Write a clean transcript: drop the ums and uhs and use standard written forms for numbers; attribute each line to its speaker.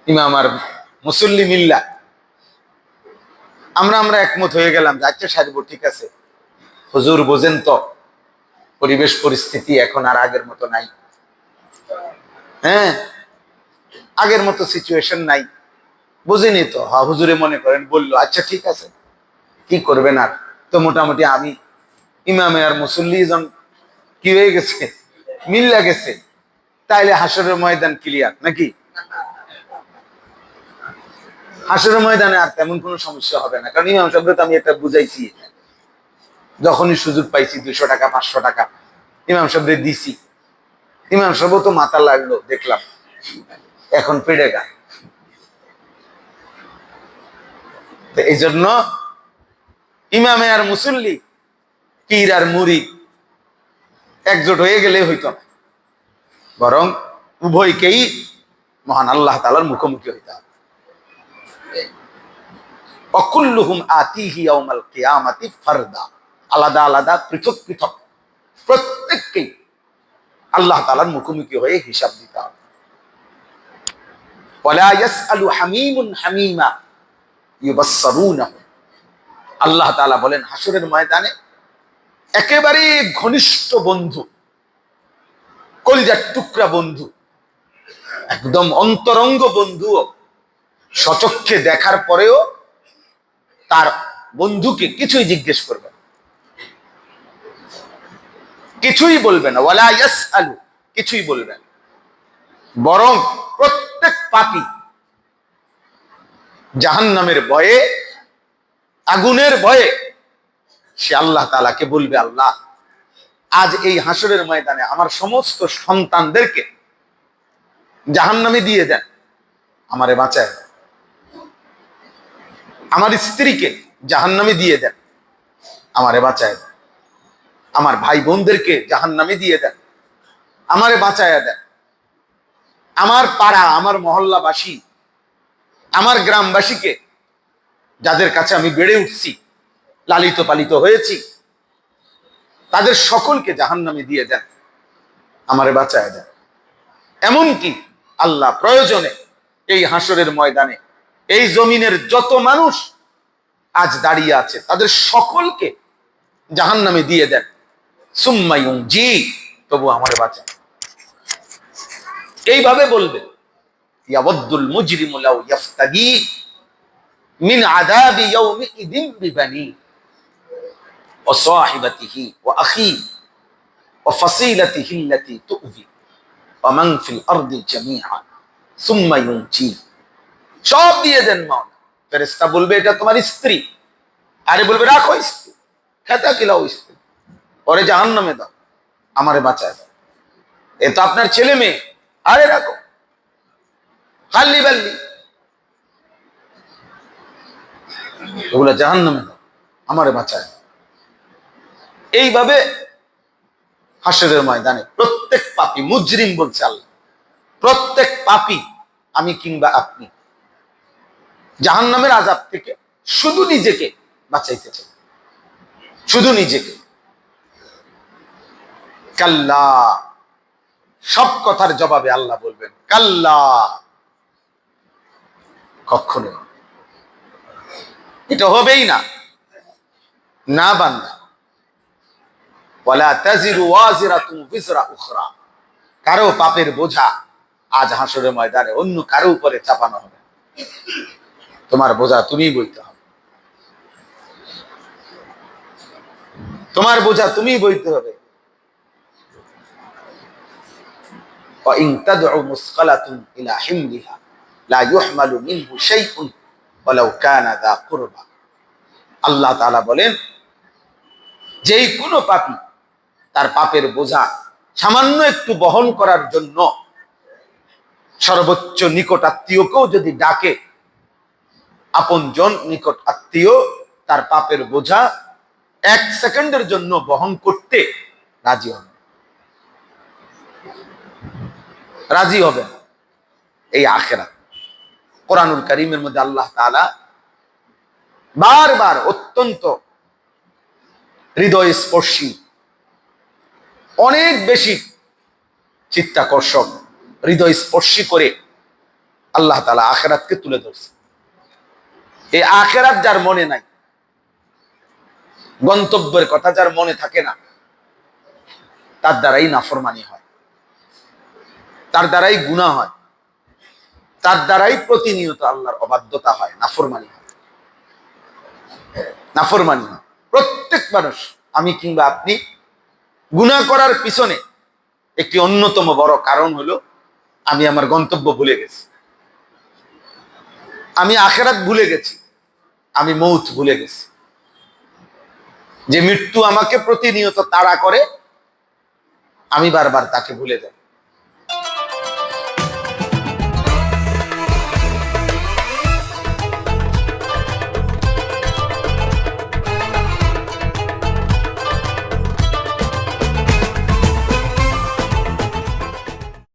Speaker 1: ইমাম আর মুসল্লি মিল্লা আমরা একমত হয়ে গেলাম যে আচ্ছা সাজবো, ঠিক আছে। হুজুর বোঝেন তো পরিবেশ পরিস্থিতি এখন আর আগের মতো নাই। হ্যাঁ, আগের মতো সিচুয়েশন নাই, বুঝিনি তো। হ্যাঁ, হুজুরে মনে করেন বললো আচ্ছা ঠিক আছে, কি করবেন আর। তো মোটামুটি আমি ইমামে আর মুসল্লি জন কি হয়ে গেছে, মিল্লা গেছে। তাইলে হাসরের ময়দান ক্লিয়ার নাকি? হাসরের ময়দানে আর তেমন কোনো সমস্যা হবে না, কারণ ইমাম সাহেবকে তো আমি একটা বুঝাইছি। যখনই সুযোগ পাইছি 200 টাকা 500 টাকা ইমাম সাহেবরে দিছি। ইমাম সাহেব তো মাথা লাগলো, দেখলাম এখন পেড়ে গা। তো এই জন্য ইমামে আর মুসল্লি, পীর আর মুরিদ একজোট হয়ে গেলে হইতো না, বরং উভয়কেই মহান আল্লাহ তাআলার মুখোমুখি হইতে হবে। অকুল্লুহুম আতিহি ইয়াউমাল কিয়ামাতি ফারদা, আলাদা আলাদা পৃথক পৃথক প্রত্যেককেই আল্লাহ তাআলার মুখোমুখি হয়ে হিসাব দিতে হবে। ওয়ালা ইয়াসআলু হামিমুন হামিমা ইউবাসসারুনাহু, আল্লাহ তাআলা বলেন হাসরের ময়দানে একেবারে ঘনিষ্ঠ বন্ধু, কলিজার টুকরা বন্ধু, একদম অন্তরঙ্গ বন্ধু সচক্ষে দেখার পরেও তার বন্ধুকে কিছুই জিজ্ঞেস করবে না, কিছুই বলবে না। ওয়ালা ইয়াসআলু, কিছুই বলবে না, বরং প্রত্যেক পাপী জাহান্নামের ভয়ে, আগুনের ভয়ে সে আল্লাহ তাআলাকে বলবে, আল্লাহ আজ এই হাসরের ময়দানে আমার সমস্ত সন্তানদেরকে জাহান্নামে দিয়ে দেন, আমারে বাঁচায়। আমার স্ত্রীকে জাহান্নামে দিয়ে দেন, আমারে বাঁচায়। আমার ভাই বোনদেরকে জাহান্নামে দিয়ে দেন, আমারে বাঁচায় দেন। আমার পাড়া, আমার মহল্লাবাসী, আমার গ্রামবাসীকে, যাদের কাছে আমি বেড়ে উঠছি, লালিত পালিত হয়েছি, তাদের সকলকে জাহান্নামে দিয়ে দেন, আমারে বাঁচায় দেন। এমনকি আল্লাহ প্রয়োজনে এই হাসরের ময়দানে এই জমিনের যত মানুষ আজ দাঁড়িয়ে আছে তাদের সকলকে জাহান্নামে দিয়ে দেন, সুম্মা ইউনজি, তবু আমারে বাঁচান। এইভাবে বলবে। ইয়াওয়াদ্দুল মুজরিমু লাউ ইফতাগি মিন আযাবি ইয়াউমিইযিন বিবানি ওয়া সাহিবাতিহি ওয়া আখি ওয়া ফাসিলাতিহি আল্লাতী তু'যি ওয়া মান ফিল আরদি জামিআ সুম্মা ইউনজি, সব দিয়ে দেন মাওলা। ফেরেশতা বলবে এটা তোমার স্ত্রী, আরে বলবে রাখো স্ত্রী, খেতা কিলাও স্ত্রী, পরে জাহান্নামে দাও, আমারে বাঁচায় দাও। এ তো আপনার ছেলে মেয়ে, আরে রাখো, খাল্লি বাল্লি, ওগুলা জাহান্নামে দাও, আমারে বাঁচায়। এইভাবে হাসরের ময়দানে প্রত্যেক পাপী, মুজরিম বলছে আল্লাহ, প্রত্যেক পাপী, আমি কিংবা আপনি, জাহান্নামের আযাব থেকে শুধু নিজেকে বাঁচাইতে চাই, শুধু নিজেকে। কাল্লা, সব কথার জবাবে আল্লাহ বলবেন কাল্লা, কখনো এটা হবেই না, না বান্দা। ওয়ালা তাজিরু ওয়াজিরাতুন বিজরা উখরা, কারো পাপের বোঝা আজ হাসরের ময়দানে অন্য কারো উপরে চাপানো হবে। তোমার বোঝা তুমিই বইতে হবে, তোমার বোঝা তুমিই বইতে হবে। ওয়া ইন তাদউ মুসকালাতুন ইলা হিমলিহা লা ইউহমালু মিনহু শাইউন ওয়ালাউ কানা যা কুরবা, আল্লাহ তাআলা বলেন যেই কোনো পাপী তার পাপের বোঝা সামান্য একটু বহন করার জন্য সর্বোচ্চ নিকট আত্মীয়কেও যদি ডাকে, আপনজন নিকট আত্মীয় তার পাপের বোঝা 1 সেকেন্ডের জন্য বহন করতে রাজি হবে, রাজি হবে। এই আখিরাত, কোরআনুল কারীমের মধ্যে আল্লাহ তাআলা বারবার অত্যন্ত হৃদয়স্পর্শী, অনেক বেশি চিত্তাকর্ষক, হৃদয়স্পর্শী করে আল্লাহ তাআলা আখিরাতকে তুলে ধরছে। এই আখিরাত যার মনে নাই, গন্তব্যের কথা যার মনে থাকে না, তার দ্বারাই নাফরমানি হয়, তার দ্বারাই গুনাহ হয়, তার দ্বারাই প্রতিনিয়ত আল্লাহর অবাধ্যতা হয়, নাফরমানি হয়, নাফরমানি হয়। প্রত্যেক মানুষ, আমি কিংবা আপনি, গুনাহ করার পিছনে একটি অন্যতম বড় কারণ হলো আমি আমার গন্তব্য ভুলে গেছি, আমি আখিরাত ভুলে গেছি, আমি মৌত ভুলে গেছি। যে মৃত্যু আমাকে প্রতিনিয়ত তাড়া করে, আমি বারবার তাকে ভুলে যাই।